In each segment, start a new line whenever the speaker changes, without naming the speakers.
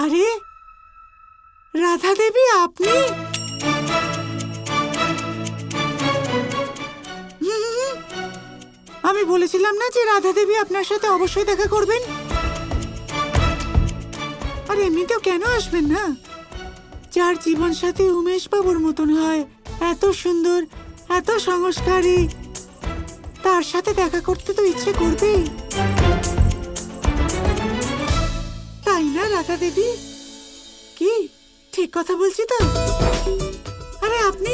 আরে রাধা দেবী, আপনি? আমি বলেছিলাম না যে রাধা দেবী আপনার সাথে অবশ্যই দেখা করবেন। আর এমনিতেও কেন আসবেন না? যার জীবন সাথী উমেশ বাবুর মতন হয়, এত সুন্দর, এত সংস্কারী, তার সাথে দেখা করতে তো ইচ্ছে করবেই, তাই না রাধা দেবী? কি ঠিক কথা বলছি তো? আরে আপনি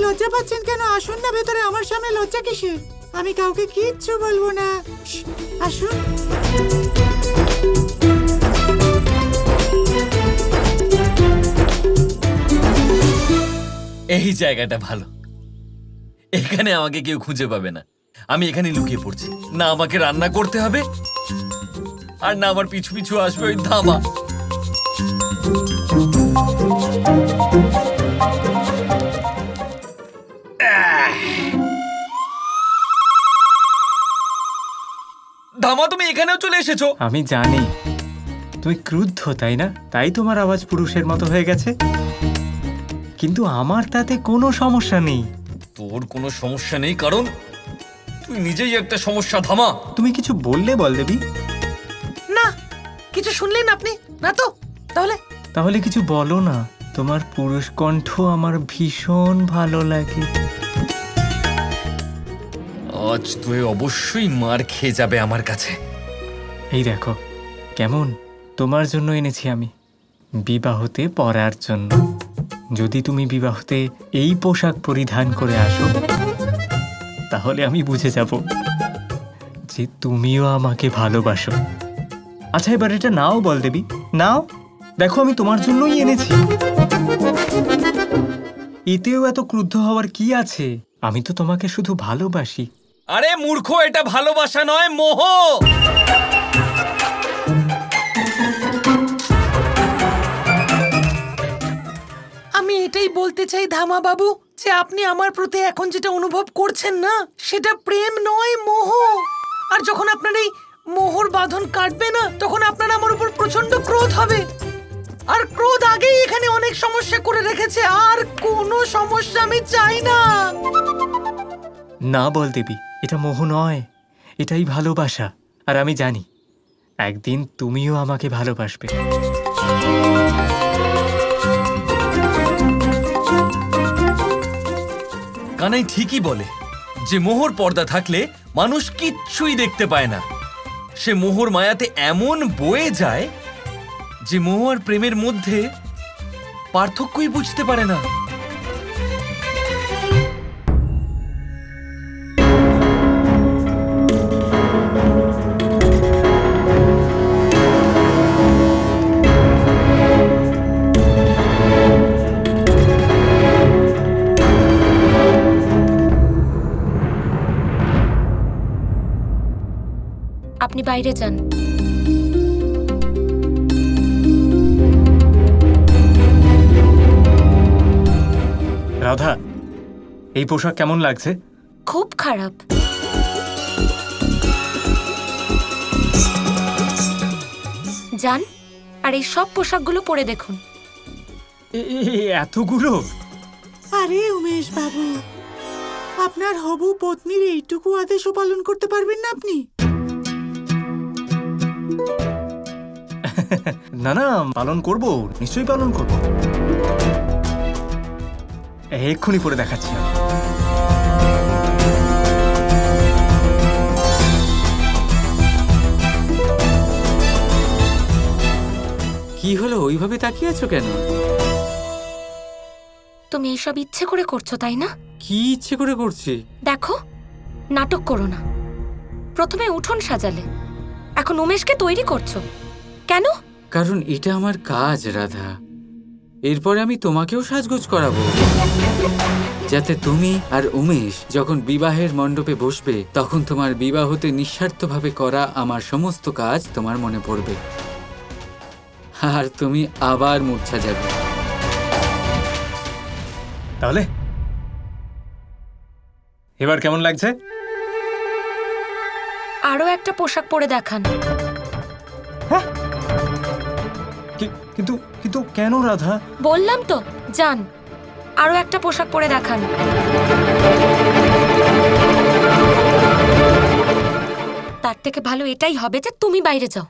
লজ্জা পাচ্ছেন কেন? আসুন না ভেতরে, আমার সামনে লজ্জা কিসের? আমি কাউকে কিচ্ছু বলবো না, আসুন।
এই জায়গাটা ভালো, এখানে আমাকে কেউ খুঁজে পাবে না। আমি এখানে লুকিয়ে পড়ছি, না আমাকে রান্না করতে হবে আর না আমার পিছু পিছু আসবে ওই ধামা। ধামা, তুমি এখানেও চলে এসেছো?
আমি জানি তুমি ক্রুদ্ধ, তাই না? তাই তোমার আওয়াজ পুরুষের মতো হয়ে গেছে, কিন্তু আমার তাতে কোনো সমস্যা নেই।
তোর কোনো সমস্যা নেই, কারণ তুই নিজেই একটা সমস্যা। ধামা,
তুমি কিছু বললে বলদেবী?
না, কিছু শুনলেন আপনি না তো? তাহলে
কিছু বলো না। তোমার পুরুষ কণ্ঠ আমার ভীষণ ভালো লাগে।
আজ তুই অবশ্যই মার খেয়ে যাবে আমার কাছে।
এই দেখো কেমন, তোমার জন্য এনেছি আমি, বিবাহতে পরার জন্য। যদি তুমি বিবাহতে এই পোশাক পরিধান করে আসো, তাহলে আমি বুঝে যাব যে তুমিও আমাকে ভালোবাসো। আচ্ছা এবার এটা নাও বলদেবী, নাও। দেখো আমি তোমার জন্যই এনেছি। এতেও এত ক্রুদ্ধ হওয়ার কি আছে? আমি তো তোমাকে শুধু ভালোবাসি।
আরে মূর্খ, এটা ভালোবাসা নয়, মোহ।
আমি এটাই বলতে চাই ধামা বাবু, যে আপনি আমার প্রতি এখন যেটা অনুভব করছেন না, সেটা প্রেম নয়, মোহ। আর যখন আপনার এই মোহর বাঁধন কাটবে না, তখন আপনার আমার উপর প্রচন্ড ক্রোধ হবে। আর ক্রোধ আগেই এখানে অনেক সমস্যা করে রেখেছে, আর কোনো সমস্যা আমি চাই না।
না বলদেবী, এটা মোহ নয়, এটাই ভালোবাসা। আর আমি জানি একদিন তুমিও আমাকে ভালোবাসবে।
কানাই ঠিকই বলে যে মোহর পর্দা থাকলে মানুষ কিচ্ছুই দেখতে পায় না। সে মোহর মায়াতে এমন বয়ে যায় যে মোহ আর প্রেমের মধ্যে পার্থক্যই বুঝতে পারে না।
আপনি বাইরে যান।
রাধা, এই পোশাক কেমন লাগছে?
খুব খারাপ। যান আর এই সব পোশাকগুলো পরে দেখুন।
এতগুলো?
আরে উমেশ বাবু, আপনার হবু পত্নীর এইটুকু আদেশও পালন করতে পারবেন না আপনি?
না না, পালন করব, নিশ্চয়ই পালন করব। এক্ষুনি পরে দেখাচ্ছি আমি।
কি হলো, ওইভাবে তাকিয়ে আছো কেন?
তুমি এইসব ইচ্ছে করে করছো, তাই না?
কি ইচ্ছে করে করছি?
দেখো, নাটক করো না। প্রথমে উঠোন সাজালে, এখন উমেশকে তৈরি করছো কেন?
কারণ এটা আমার কাজ রাধা। এরপরে আমি তোমাকেও সাজগোজ করাবো, যাতে তুমি আর উমেশ যখন বিবাহের মণ্ডপে বসবে, তখন তোমার বিবাহতে নিঃস্বার্থভাবে করা আমার সমস্ত কাজ তোমার মনে পড়বে, আর তুমি আবার মূর্ছা যাবে।
তাহলে এবার কেমন লাগছে?
আরো একটা পোশাক পরে দেখান।
কিন্তু কিন্তু কেন রাধা?
বললাম তো, যান আরো একটা পোশাক পরে দেখান। তার থেকে ভালো এটাই হবে যে তুমি বাইরে যাও।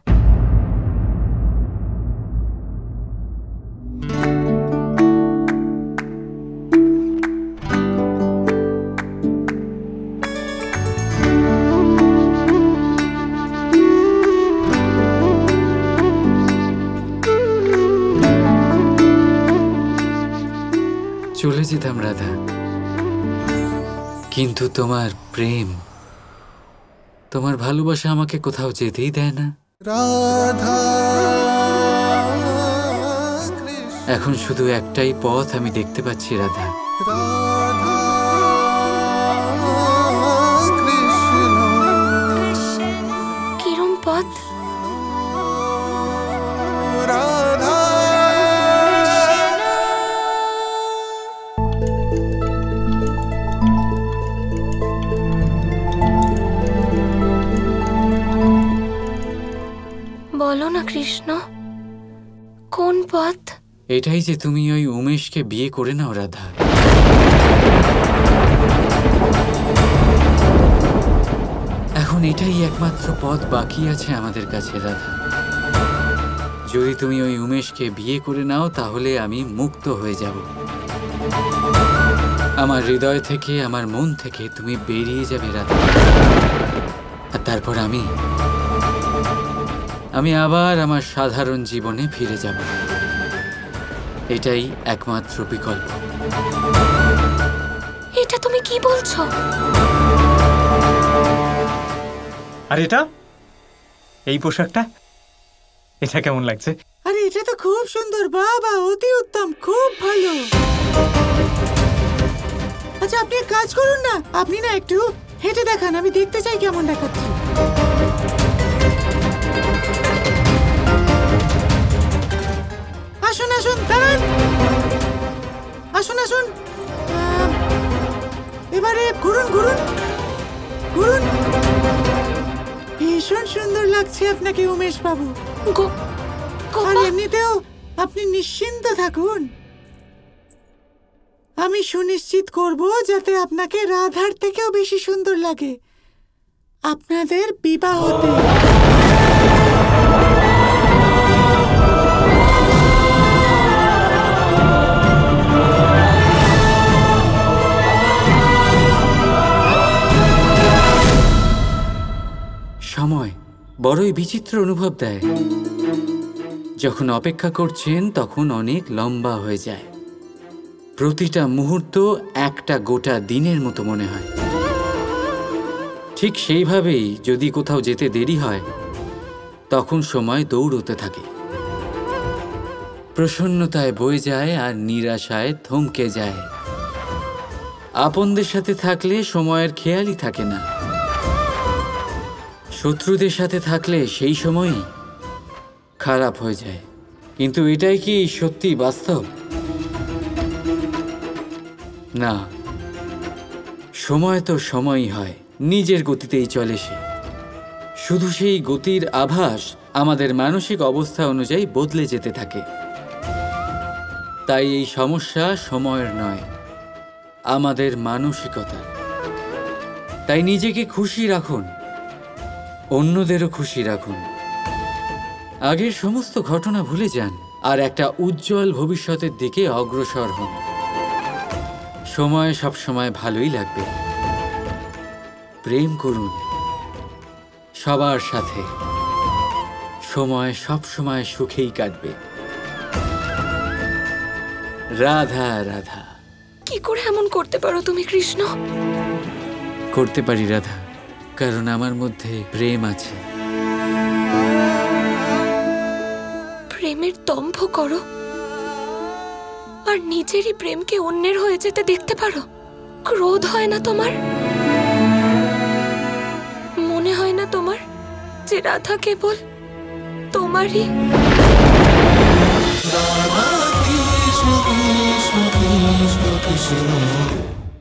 চলে যেতাম রাধা, কিন্তু তোমার প্রেম, তোমার ভালোবাসা আমাকে কোথাও যেতেই দেয় না।
রাধা
এখন শুধু একটাই পথ আমি দেখতে পাচ্ছি রাধা,
রাধা কৃষ্ণ
কিরম পথ?
রাধা
বলো না কৃষ্ণ, কোন পথ?
এটাই যে তুমি ওই উমেশকে বিয়ে করে নাও রাধা। এখন এটাই একমাত্র পথ বাকি আছে আমাদের কাছে রাধা। যদি তুমি ওই উমেশকে বিয়ে করে নাও তাহলে আমি মুক্ত হয়ে যাব। আমার হৃদয় থেকে, আমার মন থেকে তুমি বেরিয়ে যাবে রাধা। আর তারপর আমি আবার আমার সাধারণ জীবনে ফিরে যাব। এটাই একমাত্র বিকল্প।
এটা তুমি কি বলছো?
আর এটা, এই পোশাকটা, এটা কেমন লাগছে?
আরে এটা তো খুব সুন্দর বাবা, অতি উত্তম, খুব ভালো। আচ্ছা আপনি এক কাজ করুন না, আপনি না একটু হেঁটে দেখান, আমি দেখতে চাই কেমন দেখাচ্ছে। আসুন আসুন, দাঁড়ান, আসুন আসুন, এবারে ঘুরুন ঘুরুন ঘুরুন। ভীষণ সুন্দর লাগছে আপনাকে উমেশ বাবু। আর এমনিতেও আপনি নিশ্চিন্ত থাকুন, আমি সুনিশ্চিত করব যাতে আপনাকে রাধার থেকেও বেশি সুন্দর লাগে আপনাদের বিবাহতে।
সময় বড়ই বিচিত্র অনুভব দেয়। যখন অপেক্ষা করছেন তখন অনেক লম্বা হয়ে যায়। প্রতিটা মুহূর্ত একটা গোটা দিনের মতো মনে হয়। ঠিক সেইভাবেই যদি কোথাও যেতে দেরি হয় তখন সময় দৌড়তে থাকে। প্রসন্নতায় বয়ে যায় আর নিরাশায় থমকে যায়। আপনদের সাথে থাকলে সময়ের খেয়ালই থাকে না, শত্রুদের সাথে থাকলে সেই সময়ই খারাপ হয়ে যায়। কিন্তু এটাই কি সত্যি বাস্তব? না, সময় তো সময়ই হয়, নিজের গতিতেই চলে সে। শুধু সেই গতির আভাস আমাদের মানসিক অবস্থা অনুযায়ী বদলে যেতে থাকে। তাই এই সমস্যা সময়ের নয়, আমাদের মানসিকতার। তাই নিজেকে খুশি রাখুন, অন্যদেরও খুশি রাখুন। আগের সমস্ত ঘটনা ভুলে যান আর একটা উজ্জ্বল ভবিষ্যতের দিকে অগ্রসর হন। সময় সবসময় ভালোই লাগবে। প্রেম করুন সবার সাথে, সময় সবসময় সুখেই কাটবে। রাধা রাধা।
কি করে এমন করতে পারো তুমি কৃষ্ণ?
করতে পারি রাধা, কারণ আমার মধ্যে প্রেম আছে।
প্রেমের দম্ভ করো আর নিজেরই প্রেমকে অন্যের হয়ে যেতে দেখতে পারো। ক্রোধ হয় না তোমার? মনে হয় না তোমার যে রাধা কেবল তোমারই?
রাধা কৃষ্ণ কৃষ্ণ কৃষ্ণ কৃষ্ণ